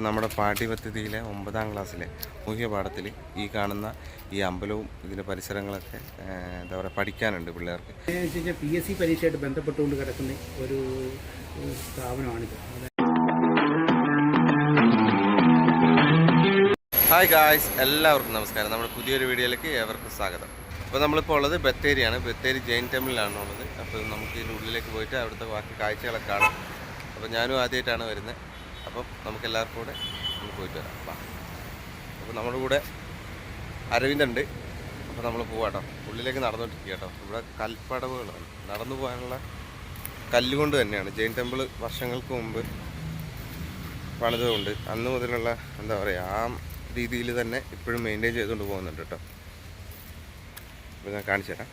നമ്മുടെ പാഠ്യപദ്ധതിയിലെ 9ാം ക്ലാസ്സിലെ മുഖ്യപാഠത്തിൽ ഈ കാണുന്ന ഈ അമ്പലവും ഇതിൻ്റെ പരിസരങ്ങളൊക്കെ എന്താ പറയുക പഠിക്കാനുണ്ട് പിള്ളേർക്ക്. PSC പരീക്ഷയായിട്ട് ബന്ധപ്പെട്ടുകൊണ്ട് കിടക്കുന്ന ഒരു സ്ഥാപനമാണിത്. ഹായ് ഗായ്സ്, എല്ലാവർക്കും നമസ്കാരം. നമ്മുടെ പുതിയൊരു വീഡിയോയിലേക്ക് ഏവർക്കും സ്വാഗതം. അപ്പോൾ നമ്മളിപ്പോൾ ഉള്ളത് ബത്തേരിയാണ്. ബത്തേരി ജെയിൻ ടെമ്പിളിലാണ് ഉള്ളത്. അപ്പോൾ നമുക്ക് ഇതിൻ്റെ ഉള്ളിലേക്ക് പോയിട്ട് അവിടുത്തെ ബാക്കി കാഴ്ചകളൊക്കെ കാണാം. അപ്പോൾ ഞാനും ആദ്യമായിട്ടാണ് വരുന്നത്. അപ്പം നമുക്കെല്ലാവർക്കും കൂടെ ഒന്ന് പോയിട്ട് വരാം. അപ്പോൾ നമ്മുടെ കൂടെ അരവിന്ദുണ്ട്. അപ്പോൾ നമ്മൾ പോവാട്ടോ, ഉള്ളിലേക്ക് നടന്നുകൊണ്ടിരിക്കുക കേട്ടോ. ഇവിടെ കൽപ്പടവുകളാണ്, നടന്നു പോകാനുള്ള കല്ലുകൊണ്ട് തന്നെയാണ്. ജെയിൻ ടെമ്പിൾ വർഷങ്ങൾക്ക് മുമ്പ് പണിതുകൊണ്ട് അന്ന് മുതലുള്ള എന്താ പറയുക ആ രീതിയിൽ തന്നെ ഇപ്പോഴും മെയിൻറ്റെയിൻ ചെയ്തുകൊണ്ട് പോകുന്നുണ്ട് കേട്ടോ. അപ്പോൾ ഞാൻ കാണിച്ചു തരാം.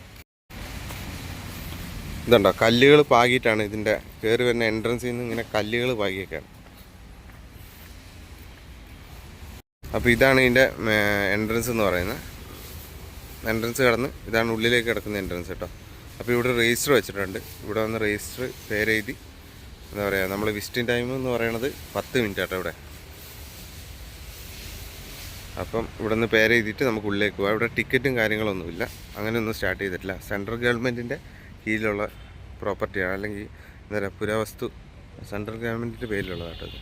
ഇതുണ്ടോ, കല്ലുകൾ പാകിയിട്ടാണ് ഇതിൻ്റെ കയറി വരുന്ന എൻട്രൻസിൽ നിന്ന് ഇങ്ങനെ കല്ലുകൾ പാകിയൊക്കെയാണ്. അപ്പോൾ ഇതാണ് ഇതിൻ്റെ എൻട്രൻസ് എന്ന് പറയുന്നത്. എൻട്രൻസ് കടന്ന് ഇതാണ് ഉള്ളിലേക്ക് കിടക്കുന്ന എൻട്രൻസ് കേട്ടോ. അപ്പോൾ ഇവിടെ രജിസ്റ്റർ വെച്ചിട്ടുണ്ട്. ഇവിടെ വന്ന് രജിസ്റ്റർ പേരെഴുതി എന്താ പറയുക, നമ്മൾ വിസിറ്റിംഗ് ടൈം എന്ന് പറയുന്നത് 10 മിനിറ്റ് കേട്ടോ ഇവിടെ. അപ്പം ഇവിടെ നിന്ന് പേരെഴുതിയിട്ട് നമുക്ക് ഉള്ളിലേക്ക് പോകാം. ഇവിടെ ടിക്കറ്റും കാര്യങ്ങളൊന്നുമില്ല, അങ്ങനെയൊന്നും സ്റ്റാർട്ട് ചെയ്തിട്ടില്ല. സെൻട്രൽ ഗവൺമെൻറ്റിൻ്റെ കീഴിലുള്ള പ്രോപ്പർട്ടിയാണ്, അല്ലെങ്കിൽ എന്താ പറയുക പുരാവസ്തു സെൻട്രൽ ഗവൺമെൻറ്റിൻ്റെ പേരിലുള്ളതാട്ടോ ഇത്.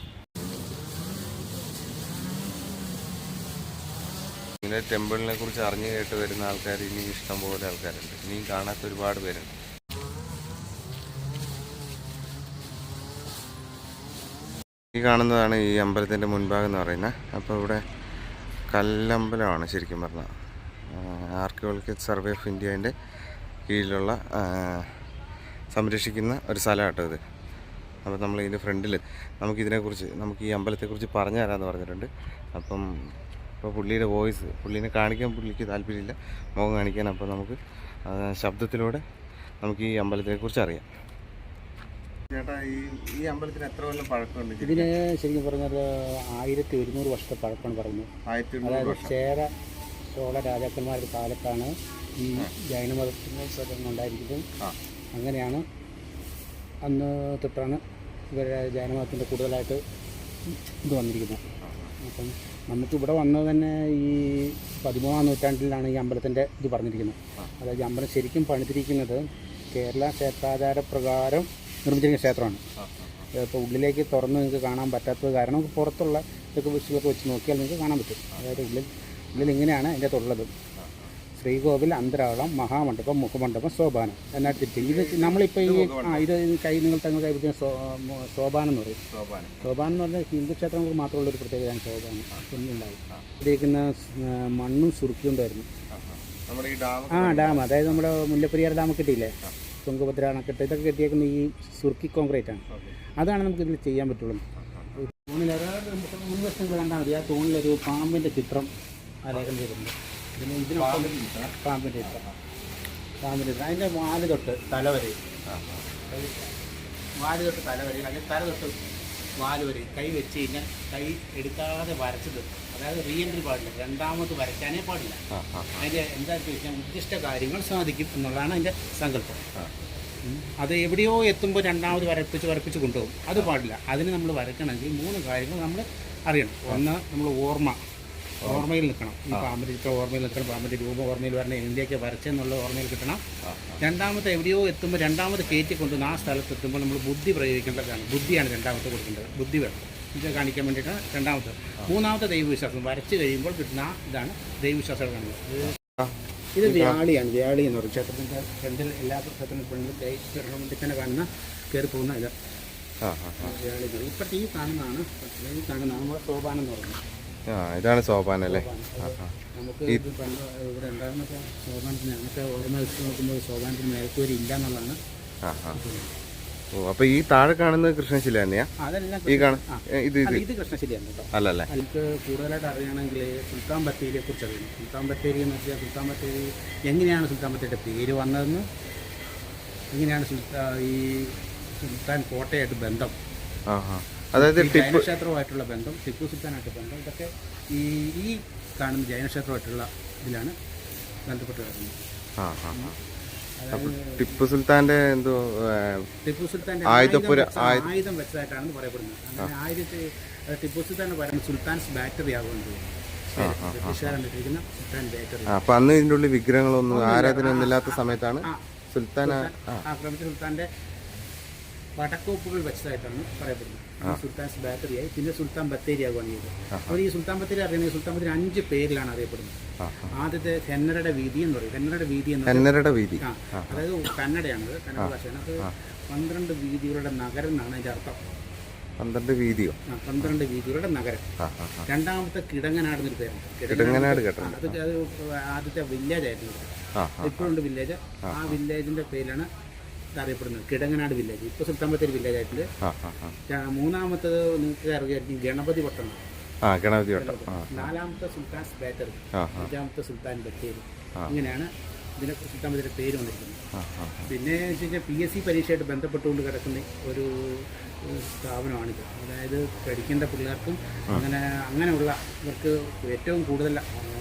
ഇങ്ങനെ ടെമ്പിളിനെ കുറിച്ച് അറിഞ്ഞു കേട്ട് വരുന്ന ആൾക്കാർ ഇനിയും ഇഷ്ടംപോലെ ആൾക്കാരുണ്ട്. ഇനിയും കാണാത്ത ഒരുപാട് പേരുണ്ട്. ഈ കാണുന്നതാണ് ഈ അമ്പലത്തിൻ്റെ മുൻഭാഗം എന്ന് പറയുന്നത്. അപ്പോൾ ഇവിടെ കല്ലമ്പലമാണ് ശരിക്കും പറഞ്ഞാൽ. ആർക്കിയോളജിക്കൽ സർവേ ഓഫ് ഇന്ത്യൻ്റെ കീഴിലുള്ള സംരക്ഷിക്കുന്ന ഒരു സ്ഥലമാട്ടോ ഇത്. അപ്പോൾ നമ്മൾ ഇതിൻ്റെ ഫ്രണ്ടിൽ നമുക്ക് ഈ അമ്പലത്തെക്കുറിച്ച് പറഞ്ഞു തരാമെന്ന് പറഞ്ഞിട്ടുണ്ട്. അപ്പം ഇപ്പോൾ പുള്ളിയുടെ വോയിസ്, പുള്ളീനെ കാണിക്കാൻ പുള്ളിക്ക് താല്പര്യമില്ല, മുഖം കാണിക്കാൻ. അപ്പോൾ നമുക്ക് ശബ്ദത്തിലൂടെ നമുക്ക് ഈ അമ്പലത്തെക്കുറിച്ച് അറിയാം. ചേട്ടാ, ഈ അമ്പലത്തിന് എത്ര കൊല്ലം പഴക്കമുണ്ട്? ഇതിന് ശരിക്കും പറഞ്ഞാൽ 1100 വർഷത്തെ പഴക്കമാണ് പറയുന്നത്. 1200 വർഷം. ചേര ചോള രാജാക്കന്മാരുടെ കാലത്താണ് ഈ ജൈനമതത്തിന് ഉണ്ടായിരിക്കുന്നത്. അങ്ങനെയാണ് അന്ന് തൊട്ടാണ് ഇവരുടെ ജൈനമതത്തിൻ്റെ കൂടുതലായിട്ട് ഇത് വന്നിരിക്കുന്നത്. അപ്പം നമുക്കിവിടെ വന്നത് തന്നെ ഈ 13ാം നൂറ്റാണ്ടിലാണ് ഈ അമ്പലത്തിൻ്റെ ഇത് പറഞ്ഞിരിക്കുന്നത്. അതായത് അമ്പലം ശരിക്കും പണിതിരിക്കുന്നത് കേരള ക്ഷേത്രാചാരപ്രകാരം നിർമ്മിച്ചിരിക്കുന്ന ക്ഷേത്രമാണ്. ഇപ്പോൾ ഉള്ളിലേക്ക് തുറന്ന് നിങ്ങൾക്ക് കാണാൻ പറ്റാത്തത് കാരണം നമുക്ക് പുറത്തുള്ള ഇതൊക്കെ വിഷയമൊക്കെ വെച്ച് നോക്കിയാൽ നിങ്ങൾക്ക് കാണാൻ പറ്റും. അതായത് ഉള്ളിൽ ഇങ്ങനെയാണ് അതിൻ്റെ തുള്ളത്. ശ്രീകോവിൽ, അന്തരാളം, മഹാമണ്ഡപം, മുഖമണ്ഡപം, സോപാനം എന്നായിട്ട് തിരിച്ചു. ഇത് നമ്മളിപ്പോൾ ഇത് നിങ്ങൾ തങ്ങൾ കൈപ്പറ്റിയ സോപാനം എന്ന് പറയും. സോപാനം എന്ന് പറഞ്ഞാൽ ഹിന്ദു ക്ഷേത്രങ്ങൾക്ക് മാത്രമുള്ളൊരു പ്രത്യേകതയാണ് സോപാനം. ഒന്നുണ്ടാവും ഇതിരിക്കുന്ന മണ്ണും സുറുക്കിയുണ്ടായിരുന്നു. ഡാം, അതായത് നമ്മുടെ മുല്ലപ്പെരിയാർ ഡാം കിട്ടിയില്ലേ, തുങ്കഭദ്ര അണക്കെട്ട്, ഇതൊക്കെ കെട്ടിയേക്കുന്ന ഈ സുർക്കി കോൺക്രീറ്റ് ആണ്. അതാണ് നമുക്ക് ഇതിൽ ചെയ്യാൻ പറ്റുള്ളൂ. തൂണിൽ മുൻവശം കണ്ടാൽ മതി. ആ തൂണിലൊരു പാമ്പിൻ്റെ ചിത്രം ആലേഖനം ചെയ്തിട്ടുണ്ട്. ഇതിന് പാമ്പിൻ്റെ ചിത്രം അതിൻ്റെ വാല് തൊട്ട് തലവരെ, അല്ലെങ്കിൽ തല തൊട്ട് വാല് വരെ കൈ വെച്ച് കഴിഞ്ഞാൽ കൈ എടുക്കാതെ വരച്ചത്, അതായത് റീ എൻട്രി പാടില്ല, രണ്ടാമത് വരയ്ക്കാനേ പാടില്ല. അതിൻ്റെ എന്താണെന്ന് ചോദിച്ചാൽ ഉദ്ദിഷ്ട കാര്യങ്ങൾ സാധിക്കും എന്നുള്ളതാണ് അതിൻ്റെ സങ്കല്പം. അത് എവിടെയോ എത്തുമ്പോൾ രണ്ടാമത് വരപ്പിച്ച് കൊണ്ടുപോകും, അത് പാടില്ല. അതിന് നമ്മൾ വരയ്ക്കണമെങ്കിൽ 3 കാര്യങ്ങൾ നമ്മൾ അറിയണം. ഒന്ന്, നമ്മൾ ഓർമ്മയിൽ നിൽക്കണം. ഈ പാമ്പിൻ്റെ ചിത്രം ഓർമ്മയിൽ നിൽക്കണം, പാമ്പിൻ്റെ രൂപം ഓർമ്മയിൽ വരണം, എന്തൊക്കെ വരച്ചെന്നുള്ള ഓർമ്മയിൽ കിട്ടണം. രണ്ടാമത്തെ എവിടെയോ എത്തുമ്പോൾ രണ്ടാമത് കയറ്റി കൊണ്ടുവന്ന് ആ സ്ഥലത്തെത്തുമ്പോൾ നമ്മൾ ബുദ്ധി പ്രയോഗിക്കേണ്ടതാണ്. ബുദ്ധിയാണ് രണ്ടാമത്തെ കൊടുക്കേണ്ടത്. ബുദ്ധി വേണം ഇത് കാണിക്കാൻ വേണ്ടിയിട്ടാണ് രണ്ടാമത്തെ. മൂന്നാമത്തെ ദൈവവിശ്വാസം, വരച്ച് കഴിയുമ്പോൾ കിട്ടുന്ന ഇതാണ് ദൈവവിശ്വാസം കാണുന്നത്. ഇത് വ്യാളിയാണ്. വ്യാളി എന്ന് പറയും. ക്ഷേത്രത്തിൻ്റെ ഫ്രണ്ടിൽ എല്ലാ ക്ഷേത്രത്തിൻ്റെ ഫ്രണ്ടിൽ വേണ്ടി തന്നെ കാണുന്ന കയറി പോകുന്ന ഇത് വ്യാളി. ഇപ്പോഴത്തെ ഈ കാണുന്നതാണ് നമ്മുടെ സോപാനം എന്ന് പറയുന്നത്. ഇതാണ് സോപാനം അല്ലേ? നമുക്ക് ഇവിടെ ഉണ്ടാകുന്നപ്പോൾ സോപാനത്തിന് അങ്ങനത്തെ ഓർമ്മ വെച്ച് നോക്കുമ്പോൾ സോപാനത്തിന് മേൽക്കൂരി ഇല്ല എന്നുള്ളതാണ്. അപ്പൊ ഈ താഴെ കാണുന്നത് കൃഷ്ണശില തന്നെയാ? ഇത് കൃഷ്ണശിലയാണ് കേട്ടോ. അല്ലല്ലേ? എനിക്ക് കൂടുതലായിട്ട് അറിയണമെങ്കിൽ സുൽത്താൻ ബത്തേരിയെ കുറിച്ച് അറിയണം. സുൽത്താൻ ബത്തേരി എന്ന് വെച്ചാൽ സുൽത്താൻ ബത്തേരി എങ്ങനെയാണ് സുൽത്താൻ ബത്തേരിയുടെ പേര് വന്നതെന്ന്, എങ്ങനെയാണ് ഈ സുൽത്താൻ കോട്ടയായിട്ട് ബന്ധം, അതായത് ജൈനക്ഷേത്രവുമായിട്ടുള്ള ബന്ധം, ടിപ്പു സുൽത്താനായിട്ട് ബന്ധം, ഇതൊക്കെ ഈ കാണുന്ന ജൈനക്ഷേത്രമായിട്ടുള്ള ഇതിലാണ് ബന്ധപ്പെട്ട് കിടക്കുന്നത്. ടിപ്പു സുൽത്താന്റെ ആയുധം വെച്ചതായിട്ടാണ് പറയപ്പെടുന്നത്. അങ്ങനെ അത് ടിപ്പു സുൽത്താൻ പറയുന്നത് സുൽത്താൻസ് ബാറ്ററി ആകുന്നത് ബ്രിട്ടീഷുകാരാണ് ഇട്ടിരിക്കുന്ന സുൽത്താൻ ബാറ്ററി. അപ്പൊ അന്ന് ഇതിന്റെ ഉള്ളിൽ വിഗ്രഹങ്ങളൊന്നും ആരാധന ഒന്നും ഇല്ലാത്ത സമയത്താണ് സുൽത്താൻ ആക്രമിച്ച സുൽത്താന്റെ പടക്കോപ്പുകൾ വെച്ചതായിട്ടാണ് പറയപ്പെടുന്നത്. സുൽത്താൻസ് ബാറ്ററിയായി പിന്നെ സുൽത്താൻ ബത്തേരി ആകുകയാണ് ചെയ്തത്. അപ്പോൾ ഈ സുൽത്താൻ ബത്തേരി അറിയുന്നത് സുൽത്താൻ ബത്തേരി 5 പേരിലാണ് അറിയപ്പെടുന്നത്. ആദ്യത്തെ ഹെന്നറയുടെ വീതി എന്ന് പറയും. ഹെന്നറയുടെ വീതി അതായത് കന്നഡയാണത്, കന്നഡ ഭാഷയാണ്. അത് 12 വീതികളുടെ നഗരം എന്നാണ് അതിന്റെ അർത്ഥം. 12 വീതിയോ? 12 വീതികളുടെ നഗരം. രണ്ടാമത്തെ കിടങ്ങനാട് എന്നൊരു പേരുണ്ട്. അത് ആദ്യത്തെ വില്ലേജ് ആയിരുന്നു. ഇപ്പോഴുണ്ട് വില്ലേജ്. ആ വില്ലേജിന്റെ പേരിലാണ് അറിയപ്പെടുന്നത് കിടങ്ങനാട് വില്ലേജ്. ഇപ്പൊ സുൽത്താൻ ബത്തേരി വില്ലേജ് ആയിട്ടുണ്ട്. മൂന്നാമത്തത് നിങ്ങൾക്ക് അറിയായിരിക്കും ഗണപതി പട്ടണം. നാലാമത്തെ സുൽത്താൻസ് ബാറ്ററി. അഞ്ചാമത്തെ സുൽത്താൻ ബത്തേരി. ഇങ്ങനെയാണ് ഇതിനെ സുൽത്താൻ ബത്തേരി പേര് വന്നിരിക്കുന്നത്. പിന്നെ PSC പരീക്ഷയായിട്ട് ബന്ധപ്പെട്ടുകൊണ്ട് കിടക്കുന്ന ഒരു സ്ഥാപനമാണിത്. അതായത് പഠിക്കേണ്ട പിള്ളേർക്കും അങ്ങനെയുള്ള ഇവർക്ക് ഏറ്റവും കൂടുതൽ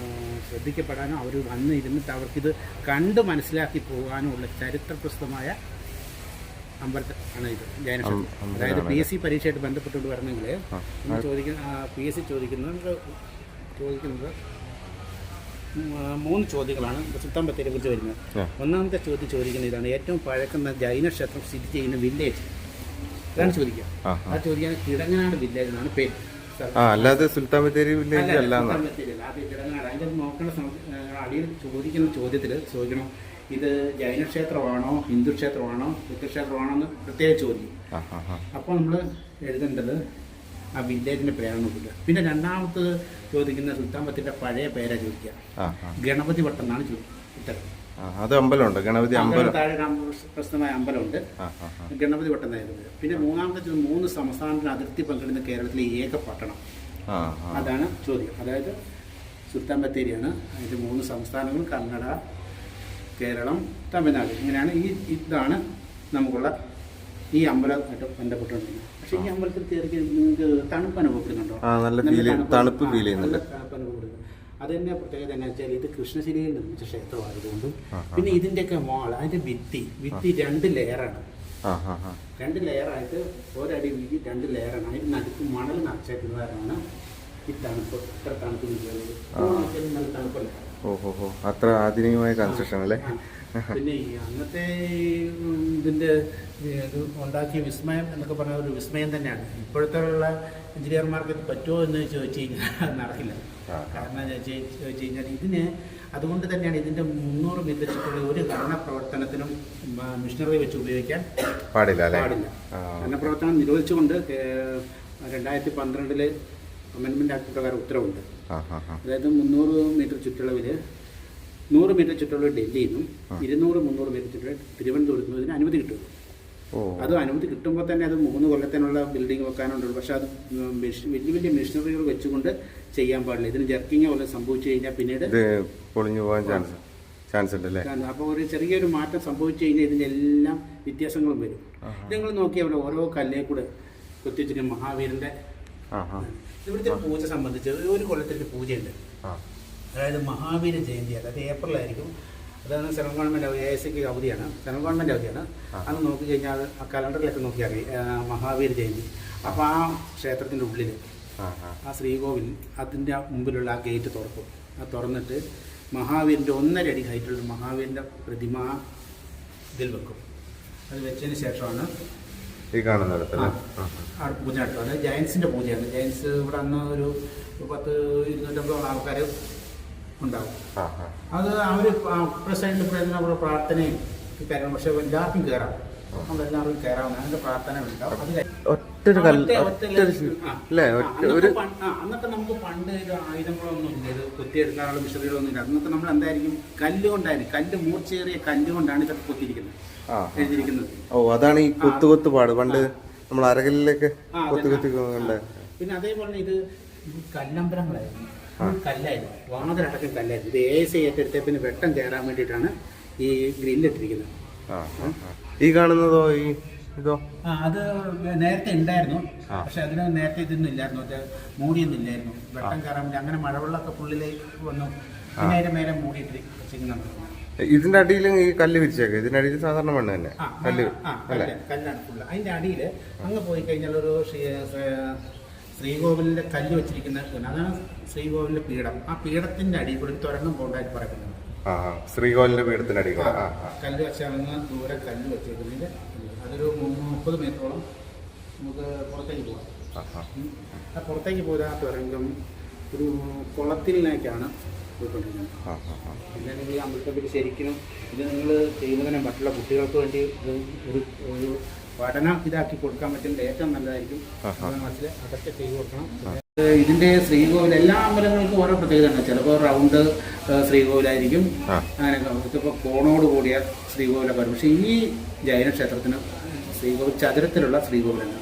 ശ്രദ്ധിക്കപ്പെടാനും അവർ വന്ന് ഇരുന്നിട്ട് അവർക്കിത് കണ്ട് മനസ്സിലാക്കി പോകാനും ഉള്ള ചരിത്രപ്രസിദ്ധമായ അമ്പലത്തിൽ ആണ് ഇത് ജൈനക്ഷേത്രം. അതായത് PSC പരീക്ഷയായിട്ട് ബന്ധപ്പെട്ടുകൊണ്ട് വരണമെങ്കിൽ PSC ചോദിക്കുന്നത് 3 ചോദ്യങ്ങളാണ് സുൽത്താൻ ബത്തേരിയെ കുറിച്ച് വരുന്നത്. ഒന്നാമത്തെ ചോദ്യം ചോദിക്കുന്ന ഇതാണ്: ഏറ്റവും പഴക്കുന്ന ജൈനക്ഷേത്രം സ്ഥിതി ചെയ്യുന്ന വില്ലേജ്. അതാണ് ചോദിക്കുക. ആ ചോദിക്കാൻ കിടങ്ങനാട് വില്ലേജ് എന്നാണ് പേര്. അല്ലാതെ സുൽത്താൻ ബത്തേരി വില്ലേജ് അല്ല. അതിന്റെ നോക്കേണ്ട അടിയിൽ ചോദിക്കുന്ന ചോദ്യത്തിൽ ചോദിക്കണം ഇത് ജൈനക്ഷേത്രമാണോ ഹിന്ദു ക്ഷേത്രമാണോ ബുദ്ധക്ഷേത്രമാണോ എന്ന് പ്രത്യേകം ചോദിക്കും. അപ്പോൾ നമ്മൾ എഴുതേണ്ടത് ആ വില്ലേജിന്റെ പേരാണ് നോക്കുക. പിന്നെ രണ്ടാമത് ചോദിക്കുന്ന സുൽത്താൻ ബത്തേരിയുടെ പഴയ പേരാ ചോദിക്കുക. ഗണപതി വട്ടം എന്നാണ് ഉത്തരം. അത് അമ്പലമുണ്ട്, ഗണപതി അമ്പലം താഴെ പ്രസിദ്ധമായ അമ്പലമുണ്ട്, ഗണപതി വട്ടം എന്നായിരുന്നു. പിന്നെ മൂന്നാമത്തെ 3 സംസ്ഥാനത്തിന് അതിർത്തി പങ്കിടുന്ന കേരളത്തിലെ ഏക പട്ടണം. അതാണ് ചോദ്യം. അതായത് സുൽത്താൻ ബത്തേരിയാണ്. അതിന്റെ 3 സംസ്ഥാനങ്ങൾ കർണാടക, കേരളം, തമിഴ്നാട്. ഇങ്ങനെയാണ് ഇതാണ് നമുക്കുള്ള ഈ അമ്പലമായിട്ട് ബന്ധപ്പെട്ടുകൊണ്ടിരിക്കുന്നത്. പക്ഷേ ഈ അമ്പലത്തിൽ കയറി നിങ്ങൾക്ക് തണുപ്പ് അനുഭവപ്പെടുന്നുണ്ടോ? തണുപ്പ് ഫീൽ ചെയ്യുന്നുണ്ട്. തണുപ്പ് അനുഭവപ്പെടുന്നു. അതിൻ്റെ പ്രത്യേകത എന്താ വെച്ചാൽ ഇത് കൃഷ്ണശിലയിൽ നിർമ്മിച്ച ക്ഷേത്രമായതുകൊണ്ടും പിന്നെ ഇതിൻ്റെയൊക്കെ വാൾ അതിൻ്റെ ഭിത്തി 2 ലെയറാണ്. 2 ലെയറായിട്ട് ഒരടി വീതി 2 ലെയറാണ്. അതിന് നടുക്ക് മണൽ നിറച്ചേക്കുന്നതാണ് ഈ തണുപ്പ്. ഇത്ര തണുപ്പ് കിട്ടുന്നത് നല്ല തണുപ്പല്ല. അത്ര ആധുനികമായ കൺസ്ട്രക്ഷൻ അല്ലേ? പിന്നെ ഈ അന്നത്തെ ഇതിൻ്റെ ഇത് ഉണ്ടാക്കിയ വിസ്മയം എന്നൊക്കെ പറഞ്ഞ ഒരു വിസ്മയം തന്നെയാണ്. ഇപ്പോഴത്തെ ഉള്ള എഞ്ചിനീയർമാർക്ക് ഇത് പറ്റുമോ എന്ന് ചോദിച്ചു കഴിഞ്ഞാൽ അത് നടക്കില്ല. കാരണം ചോദിച്ചു കഴിഞ്ഞാൽ ഇതിന് അതുകൊണ്ട് തന്നെയാണ് ഇതിൻ്റെ 300 മീറ്റർ ചുറ്റുള്ള ഒരു ഘടന പ്രവർത്തനത്തിനും മിഷനറി വെച്ച് ഉപയോഗിക്കാൻ പാടില്ല. ഘടന പ്രവർത്തനം നിരോധിച്ചുകൊണ്ട് 2012 അമെൻമെന്റ് ആക്ട് പ്രകാരം ഉത്തരവുണ്ട്. അതായത് 300 മീറ്റർ ചുറ്റളവിൽ 100 മീറ്റർ ചുറ്റളവ് ഡൽഹിയിൽ നിന്നും 200-300 മീറ്റർ ചുറ്റളവ് തിരുവനന്തപുരത്ത് നിന്നും ഇതിന് അനുമതി കിട്ടും. അത് അനുമതി കിട്ടുമ്പോൾ തന്നെ അത് 3 കൊല്ലത്തിനുള്ള ബിൽഡിംഗ് വെക്കാനുണ്ട്. പക്ഷെ അത് വലിയ മെഷീനറികൾ വെച്ചുകൊണ്ട് ചെയ്യാൻ പാടില്ല. ഇതിന് ജർക്കിങ്ങോ വല്ലതും സംഭവിച്ചു കഴിഞ്ഞാൽ പിന്നീട് പൊളിഞ്ഞു പോകാൻ ചാൻസ് ഉണ്ട് അല്ലേ? അപ്പോൾ ഒരു ചെറിയൊരു മാറ്റം സംഭവിച്ചു കഴിഞ്ഞാൽ ഇതിൻ്റെ എല്ലാം വ്യത്യാസങ്ങളും വരും. നിങ്ങൾ നോക്കിയാൽ അവിടെ ഓരോ കല്ലേ കൂടെ കൊത്തിവെച്ചിട്ട് മഹാവീരന്റെ ഇവിടുത്തെ പൂജ സംബന്ധിച്ച് ഒരു കൊല്ലത്തിൻ്റെ പൂജയുണ്ട്. അതായത് മഹാവീര ജയന്തി, അതായത് ഏപ്രിലായിരിക്കും. അതാണ് സെൻട്രൽ ഗവൺമെൻറ് AICക്ക് അവധിയാണ്, സെൻട്രൽ ഗവൺമെൻറ് അവധിയാണ്. അന്ന് നോക്കി കഴിഞ്ഞാൽ ആ കലണ്ടറിലൊക്കെ നോക്കിയാൽ മഹാവീര ജയന്തി. അപ്പോൾ ആ ക്ഷേത്രത്തിൻ്റെ ഉള്ളിൽ ആ ശ്രീകോവിൽ അതിൻ്റെ മുമ്പിലുള്ള ആ ഗേറ്റ് തുറക്കും. അത് തുറന്നിട്ട് മഹാവീരൻ്റെ 1.5 അടി ഹൈറ്റുള്ള മഹാവീരൻ്റെ പ്രതിമ ഇതിൽ വെക്കും. അത് വെച്ചതിന് ശേഷമാണ് ഈ കാണുന്നത് പൂജ നടത്തും. അത് ജയൻസിൻ്റെ പൂജയാണ്. ജയൻസ് ഇവിടെ അന്ന് ഒരു 10-250 ആൾക്കാർ ഉണ്ടാവും. അത് അവർ പ്രസിഡന്റ് അവരുടെ പ്രാർത്ഥനയും കയറണം. പക്ഷെ എല്ലാവർക്കും കയറാം, നമ്മളെല്ലാവർക്കും കയറാവുന്ന അതിൻ്റെ പ്രാർത്ഥന ഉണ്ടാവും. അന്നൊക്കെ നമുക്ക് പണ്ട് ഇത് ആയുധങ്ങളൊന്നും ഇല്ല, ഇത് കുത്തിയെടുക്കാനുള്ള മിഷനറികളൊന്നും ഇല്ല. അന്നൊക്കെ നമ്മൾ എന്തായിരിക്കും കല്ലുകൊണ്ടായിരിക്കും, കല്ല് മൂർച്ചയേറിയ കല്ലുകൊണ്ടാണ് ഇതൊക്കെ കൊത്തിയിരിക്കുന്നത്, എഴുതിയിരിക്കുന്നത്. അതാണ് ഈ കൊത്തു പാട് പണ്ട് നമ്മൾ അരകല്ലിലേക്ക് കൊത്തി. പിന്നെ അതേപോലെ ഇത് കല്ലമ്പലങ്ങളായിരുന്നു, കല്ലായിരുന്നു, വാതിലടക്കം കല്ലായിരുന്നു. ഇത് AIC ഏറ്റെടുത്ത പിന്നെ വെട്ടം കയറാൻ വേണ്ടിയിട്ടാണ് ഈ ഗ്രില്ലിട്ടിരിക്കുന്നത്. ഈ കാണുന്നതോ ഇതോ? അത് നേരത്തെ ഉണ്ടായിരുന്നു, പക്ഷെ അതിന് നേരത്തെ ഇതൊന്നും ഇല്ലായിരുന്നു, മൂടിയൊന്നും ഇല്ലായിരുന്നു. വെട്ടം കയറാൻ വേണ്ടി അങ്ങനെ മഴവെള്ളമൊക്കെ പുള്ളിലേക്ക് വന്നു. പിന്നെ അതിന്റെ മേലെ മൂടിയിട്ട് ചെയ്യുന്നുണ്ട്. ഇതിന്റെ അടിയിൽ ഈ കല്ല് വിരിച്ചേക്ക്, ഇതിന്റെ അടിയിൽ സാധാരണ മണ്ണ് തന്നെ കല്ലാണ് ഫുള്ള്. അതിന്റെ അടിയിൽ അങ്ങ് പോയി കഴിഞ്ഞാൽ ഒരു ശ്രീകോവിലിൻ്റെ കല്ല് വെച്ചിരിക്കുന്ന അതാണ് ശ്രീകോവിലിൻ്റെ പീഠം. ആ പീഠത്തിൻ്റെ അടിയിൽ കൂടി തുരങ്കം പോകണ്ടായിട്ട് പറയുന്നത്. ശ്രീകോവിലിന്റെ പീഠത്തിന്റെ അടി കൂടെ കല്ല് വെച്ചങ്ങ് ദൂരെ കല്ല് വെച്ചേക്കുന്നതിൻ്റെ അതൊരു 30 മീറ്ററോളം നമുക്ക് പുറത്തേക്ക് പോകാം. ആ പുറത്തേക്ക് പോരാ തുരങ്കം ഒരു കുളത്തിലേക്കാണ് പോയിക്കൊണ്ടിരിക്കുന്നത്. പിന്നെ നിങ്ങൾ ഈ അമ്പലത്തെ ശരിക്കും ഇത് നിങ്ങൾ ചെയ്യുന്നതിന് മറ്റുള്ള കുട്ടികൾക്ക് വേണ്ടി ഇത് ഒരു പഠനം ഇതാക്കി കൊടുക്കാൻ പറ്റുന്നത് ഏറ്റവും നല്ലതായിരിക്കും. മനസ്സിൽ അതൊക്കെ ചെയ്തു കൊടുക്കണം. ഇതിന്റെ ശ്രീകോവിൽ എല്ലാ അമ്പലങ്ങൾക്കും ഓരോ പ്രത്യേകതയാണ്. ചിലപ്പോൾ റൗണ്ട് ശ്രീകോവിലായിരിക്കും, അങ്ങനെയൊക്കെ. ഇതിപ്പോൾ കോണോട് കൂടിയ ശ്രീകോവിലൊക്കെ വരും. പക്ഷേ ഈ ജൈന ക്ഷേത്രത്തിന് ശ്രീകോവിൽ ചതുരത്തിലുള്ള ശ്രീകോവിലാണ്.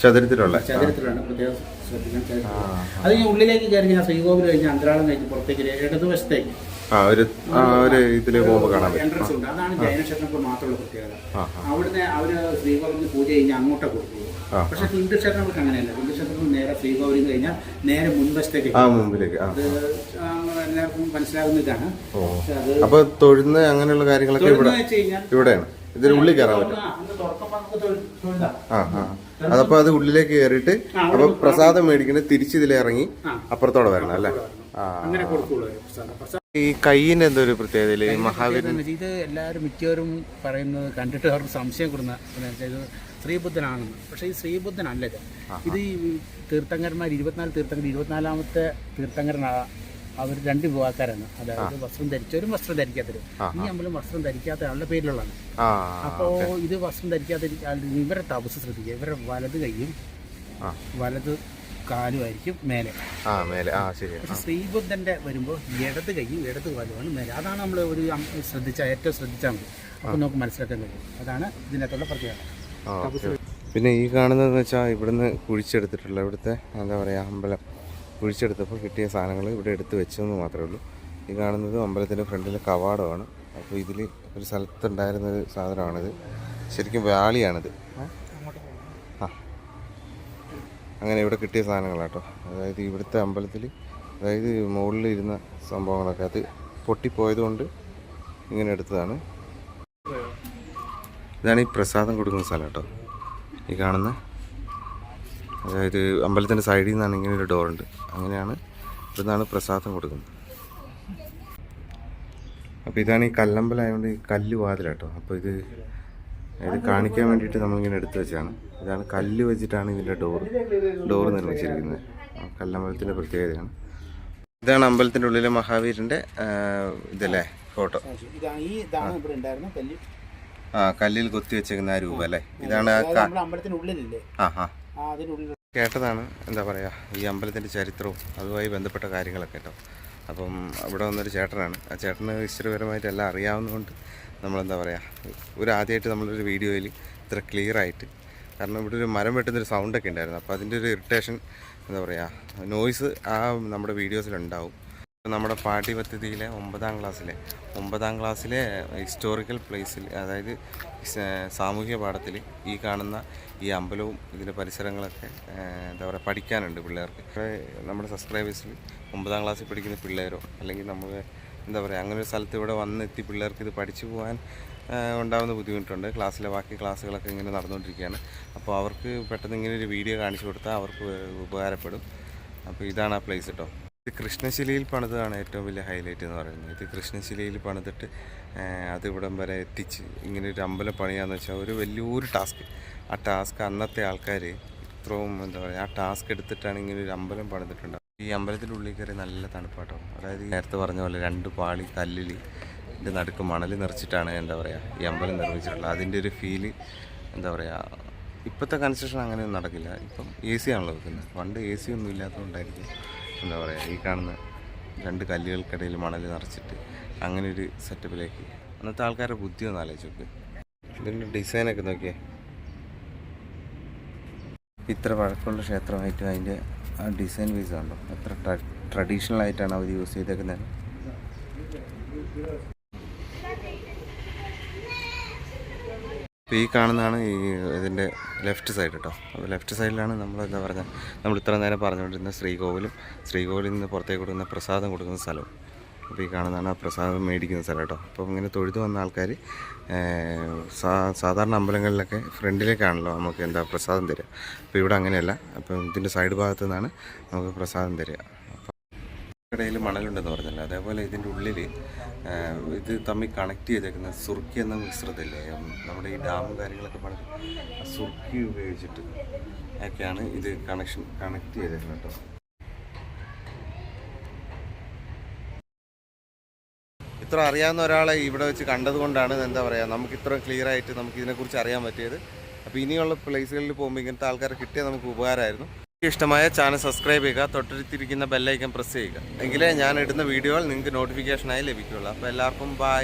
ചതുരത്തിലാണ് പ്രത്യേകം ശ്രദ്ധിക്കാൻ. അത് ഈ ഉള്ളിലേക്ക് കയറി ഞാൻ ശ്രീകോവിൽ കഴിഞ്ഞ് അന്തരാളം കഴിഞ്ഞ് പുറത്തേക്ക് ഇടതുവശത്തേക്ക് എൻട്രൻസ് ഉണ്ട്. അതാണ് ജൈനക്ഷേത്രങ്ങൾക്ക് മാത്രമുള്ള പ്രത്യേകത. അവിടുന്ന് അവര് ശ്രീകോവിലിന് പൂജ കഴിഞ്ഞാൽ അങ്ങോട്ടേ കൊടുക്കും. പക്ഷെ ഹിന്ദു ക്ഷേത്രങ്ങൾക്ക് അങ്ങനെയല്ല. ഹിന്ദു ക്ഷേത്രത്തിൽ നേരെ ശ്രീകോവിലിൽ കഴിഞ്ഞാൽ നേരെ മുൻവശത്തേക്ക് അത് എല്ലാവർക്കും മനസ്സിലാകുന്ന ഇതാണ്. അപ്പൊ തൊഴുന്ന അങ്ങനെയുള്ള കാര്യങ്ങളൊക്കെ ഇവിടെയാണ്. ഇതിനുള്ളിൽ കയറാൻ പറ്റും. അതപ്പോ അത് ഉള്ളിലേക്ക് കയറിയിട്ട് അപ്പൊ പ്രസാദം മേടിക്കുന്നത് തിരിച്ചിതിൽ ഇറങ്ങി അപ്പുറത്തോടെ വരണം അല്ലേ? ഈ കയ്യിന് എന്തൊരു പ്രത്യേകത മഹാവീരൻ? ഇത് എല്ലാവരും മിക്കവരും പറയുന്നത് കണ്ടിട്ട് അവർക്ക് സംശയം കൊടുക്കുന്ന ഇത് ശ്രീബുദ്ധനാണെന്ന്. പക്ഷേ ഈ ശ്രീബുദ്ധനല്ല ഇത്. ഇത് ഈ തീർത്ഥങ്കരന്മാർ 24 തീർത്ഥങ്കർ 24ാമത്തെ തീർത്ഥങ്കരനാണ്. അവർ 2 വിഭാഗക്കാരാണ്. അതായത് വസ്ത്രം ധരിച്ചവരും വസ്ത്രം ധരിക്കാത്തവരും. ഈ അമ്പലം വസ്ത്രം ധരിക്കാത്ത ആളുടെ പേരിലുള്ളതാണ്. അപ്പോൾ ഇത് വസ്ത്രം ധരിക്കാത്ത ഇവരെ തപസ് ശ്രദ്ധിക്കുക. ഇവരുടെ വലത് കൈയും വലത് കാലുമായിരിക്കും മേലെ. പക്ഷെ ശ്രീബുദ്ധന്റെ വരുമ്പോൾ ഇടത് കൈയും ഇടത് കാലുമാണ് മേലെ. അതാണ് നമ്മൾ ഒരു ഏറ്റവും ശ്രദ്ധിച്ചാൽ മതി. അപ്പോൾ നമുക്ക് മനസ്സിലാക്കാൻ കഴിയും. അതാണ് ഇതിനകത്തുള്ള പ്രത്യേകത. പിന്നെ ഈ കാണുന്നതെന്ന് വെച്ചാൽ ഇവിടുന്ന് കുഴിച്ചെടുത്തിട്ടുള്ള ഇവിടുത്തെ എന്താ പറയുക അമ്പലം കുഴിച്ചെടുത്തപ്പോൾ കിട്ടിയ സാധനങ്ങൾ ഇവിടെ എടുത്ത് വെച്ചെന്ന് മാത്രമേ ഉള്ളൂ. ഈ കാണുന്നത് അമ്പലത്തിൻ്റെ ഫ്രണ്ടിലെ കവാടമാണ്. അപ്പോൾ ഇതിൽ ഒരു സ്ഥലത്തുണ്ടായിരുന്നൊരു സാധനമാണിത്. ശരിക്കും വ്യാളിയാണിത്. അങ്ങനെ ഇവിടെ കിട്ടിയ സാധനങ്ങളാട്ടോ. അതായത് ഇവിടുത്തെ അമ്പലത്തിൽ അതായത് മുകളിൽ ഇരുന്ന സംഭവങ്ങളൊക്കെ അത് പൊട്ടിപ്പോയതുകൊണ്ട് ഇങ്ങനെ എടുത്തതാണ്. ഇതാണ് ഈ പ്രസാദം കൊടുക്കുന്ന സ്ഥലം കേട്ടോ. ഈ കാണുന്ന അതായത് അമ്പലത്തിൻ്റെ സൈഡിൽ നിന്നാണ് ഇങ്ങനെ ഒരു ഡോറുണ്ട്. അങ്ങനെയാണ് ഇവിടുന്നാണ് പ്രസാദം കൊടുക്കുന്നത്. അപ്പോൾ ഇതാണ് ഈ കല്ലമ്പലമായതുകൊണ്ട് ഈ കല്ല് വാതിലാട്ടോ. അപ്പോൾ ഇത് കാണിക്കാൻ വേണ്ടിയിട്ട് നമ്മളിങ്ങനെ എടുത്തു വെച്ചാണ്. ഇതാണ് കല്ല് വെച്ചിട്ടാണ് ഇതിൻ്റെ ഡോറ് നിർമ്മിച്ചിരിക്കുന്നത്. കല്ലമ്പലത്തിൻ്റെ പ്രത്യേകതയാണ്. ഇതാണ് അമ്പലത്തിൻ്റെ ഉള്ളിലെ മഹാവീരൻ്റെ ഇതല്ലേ ഫോട്ടോ. കല്ലിൽ കൊത്തി വെച്ചേക്കുന്ന ആ രൂപ അല്ലേ? ഇതാണ് കേട്ടതാണ്. എന്താ പറയുക ഈ അമ്പലത്തിൻ്റെ ചരിത്രവും അതുമായി ബന്ധപ്പെട്ട കാര്യങ്ങളൊക്കെ കേട്ടോ. അപ്പം അവിടെ വന്നൊരു ചേട്ടനാണ്. ആ ചേട്ടന് ഹിസ്റ്ററിപരമായിട്ട് എല്ലാം അറിയാവുന്നതുകൊണ്ട് നമ്മളെന്താ പറയുക ആദ്യമായിട്ട് നമ്മളൊരു വീഡിയോയിൽ ഇത്ര ക്ലിയർ ആയിട്ട്, കാരണം ഇവിടെ ഒരു മരം വെട്ടുന്നൊരു സൗണ്ടൊക്കെ ഉണ്ടായിരുന്നു. അപ്പോൾ അതിൻ്റെ ഒരു ഇറിറ്റേഷൻ എന്താ പറയുക നോയ്സ് നമ്മുടെ വീഡിയോസിലുണ്ടാവും. നമ്മുടെ പാഠ്യപദ്ധതിയിലെ 9ാം ക്ലാസ്സിലെ ഹിസ്റ്റോറിക്കൽ പ്ലേസിൽ, അതായത് സാമൂഹ്യ പാഠത്തിൽ ഈ കാണുന്ന ഈ അമ്പലവും ഇതിൻ്റെ പരിസരങ്ങളൊക്കെ എന്താ പറയുക പഠിക്കാനുണ്ട് പിള്ളേർക്ക്. നമ്മുടെ സബ്സ്ക്രൈബേഴ്സിൽ 9ാം ക്ലാസ്സിൽ പഠിക്കുന്ന പിള്ളേരോ അല്ലെങ്കിൽ നമ്മൾ എന്താ പറയുക അങ്ങനെ ഒരു സ്ഥലത്ത് ഇവിടെ വന്നെത്തി പിള്ളേർക്ക് ഇത് പഠിച്ചു പോകാൻ ഉണ്ടാകുന്ന ബുദ്ധിമുട്ടുണ്ട്. ക്ലാസ്സിലെ ബാക്കി ക്ലാസ്സുകളൊക്കെ ഇങ്ങനെ നടന്നുകൊണ്ടിരിക്കുകയാണ്. അപ്പോൾ അവർക്ക് പെട്ടെന്ന് ഇങ്ങനെ ഒരു വീഡിയോ കാണിച്ചു കൊടുത്താൽ അവർക്ക് ഉപകാരപ്പെടും. അപ്പോൾ ഇതാണ് ആ പ്ലേസ് കേട്ടോ. ഇത് കൃഷ്ണശിലയിൽ പണിതാണ് ഏറ്റവും വലിയ ഹൈലൈറ്റ് എന്ന് പറയുന്നത്. ഇത് കൃഷ്ണശിലയിൽ പണിതിട്ട് അത് ഇവിടം വരെ എത്തിച്ച് ഇങ്ങനെ ഒരു അമ്പലം പണിയാന്ന് വെച്ചാൽ ഒരു വലിയൊരു ടാസ്ക്. ആ ടാസ്ക് അന്നത്തെ ആൾക്കാർ ഇത്രയും എന്താ പറയുക ആ ടാസ്ക് എടുത്തിട്ടാണ് ഇങ്ങനെ ഒരു അമ്പലം പണിതിട്ടുണ്ടാകും. ഈ അമ്പലത്തിൻ്റെ ഉള്ളിൽ കയറി നല്ല തണുപ്പാട്ടോ. അതായത് നേരത്തെ പറഞ്ഞ പോലെ 2 പാളി കല്ലിൽ ഇതിൻ്റെ നടുക്ക് മണൽ നിറച്ചിട്ടാണ് എന്താ പറയുക ഈ അമ്പലം നിർമ്മിച്ചിട്ടുള്ളത്. അതിൻ്റെ ഒരു ഫീല് എന്താ പറയുക ഇപ്പോഴത്തെ കൺസ്ട്രക്ഷൻ അങ്ങനെയൊന്നും നടക്കില്ല. ഇപ്പം AC ആണല്ലോ വെക്കുന്നത്. പണ്ട് AC ഒന്നും ഇല്ലാത്തതുകൊണ്ടായിരിക്കും എന്താ പറയുക ഈ കാണുന്ന 2 കല്ലുകൾക്കിടയിൽ മണൽ നിറച്ചിട്ട് അങ്ങനെ ഒരു സെറ്റപ്പിലേക്ക്. അന്നത്തെ ആൾക്കാരുടെ ബുദ്ധി ഒന്ന് ആലോചിച്ച് നോക്ക്. ഇതിൻ്റെ ഡിസൈനൊക്കെ നോക്കിയേ. ഇത്ര വഴക്കമുള്ള ക്ഷേത്രമായിട്ട് അതിൻ്റെ ആ ഡിസൈൻ വൈസ് ആണല്ലോ എത്ര ട്രഡീഷണൽ ആയിട്ടാണ് അവർ യൂസ് ചെയ്തേക്കുന്നത്. അപ്പോൾ ഈ കാണുന്നതാണ് ഇതിൻ്റെ ലെഫ്റ്റ് സൈഡ് കേട്ടോ. അപ്പോൾ ലെഫ്റ്റ് സൈഡിലാണ് നമ്മൾ എന്താ പറയുക നമ്മൾ ഇത്ര നേരം പറഞ്ഞുകൊണ്ടിരുന്ന ശ്രീകോവിലും ശ്രീകോവിലിൽ നിന്ന് പുറത്തേക്ക് കൊടുക്കുന്ന പ്രസാദം കൊടുക്കുന്ന സ്ഥലവും. അപ്പോൾ ഈ കാണുന്നതാണ് ആ പ്രസാദം മേടിക്കുന്ന സ്ഥലം കേട്ടോ. അപ്പോൾ ഇങ്ങനെ തൊഴുതു വന്ന ആൾക്കാർ സാധാരണ അമ്പലങ്ങളിലൊക്കെ ഫ്രണ്ടിലേക്കാണല്ലോ നമുക്ക് എന്താ പ്രസാദം തരിക. അപ്പോൾ ഇവിടെ അങ്ങനെയല്ല. അപ്പം ഇതിൻ്റെ സൈഡ് ഭാഗത്തു നിന്നാണ് നമുക്ക് പ്രസാദം തരിക. ഇടയിൽ മണലുണ്ടെന്ന് പറഞ്ഞല്ലോ, അതേപോലെ ഇതിൻ്റെ ഉള്ളിൽ ഇത് തമ്മിൽ കണക്ട് ചെയ്തേക്കുന്ന സുർക്കി എന്ന മിശ്രിതമില്ലേ, നമ്മുടെ ഈ ഡാമും കാര്യങ്ങളൊക്കെ പണിത് ആ സുർക്കി ഉപയോഗിച്ചിട്ട് ഒക്കെയാണ് ഇത് കണക്ട് ചെയ്തേക്കുന്നത് കേട്ടോ. ഇത്ര അറിയാവുന്ന ഒരാളെ ഇവിടെ വെച്ച് കണ്ടതുകൊണ്ടാണ് എന്താ പറയുക നമുക്ക് ഇത്ര ക്ലിയർ ആയിട്ട് നമുക്ക് ഇതിനെക്കുറിച്ച് അറിയാൻ പറ്റിയത്. അപ്പോൾ ഇനിയുള്ള പ്ലേസുകളിൽ പോകുമ്പോൾ ഇങ്ങനത്തെ ആൾക്കാരെ കിട്ടിയാൽ നമുക്ക് ഉപകാരമായിരുന്നു. ഇഷ്ടമായ ചാനൽ സബ്സ്ക്രൈബ് ചെയ്യുക, തൊട്ടടുത്തിരിക്കുന്ന ബെല്ലൈക്കൻ പ്രസ് ചെയ്യുക, എങ്കിലേ ഞാൻ ഇടുന്ന വീഡിയോകൾ നിങ്ങൾക്ക് നോട്ടിഫിക്കേഷനായി ലഭിക്കുകയുള്ളൂ. അപ്പോൾ എല്ലാവർക്കും ബൈ.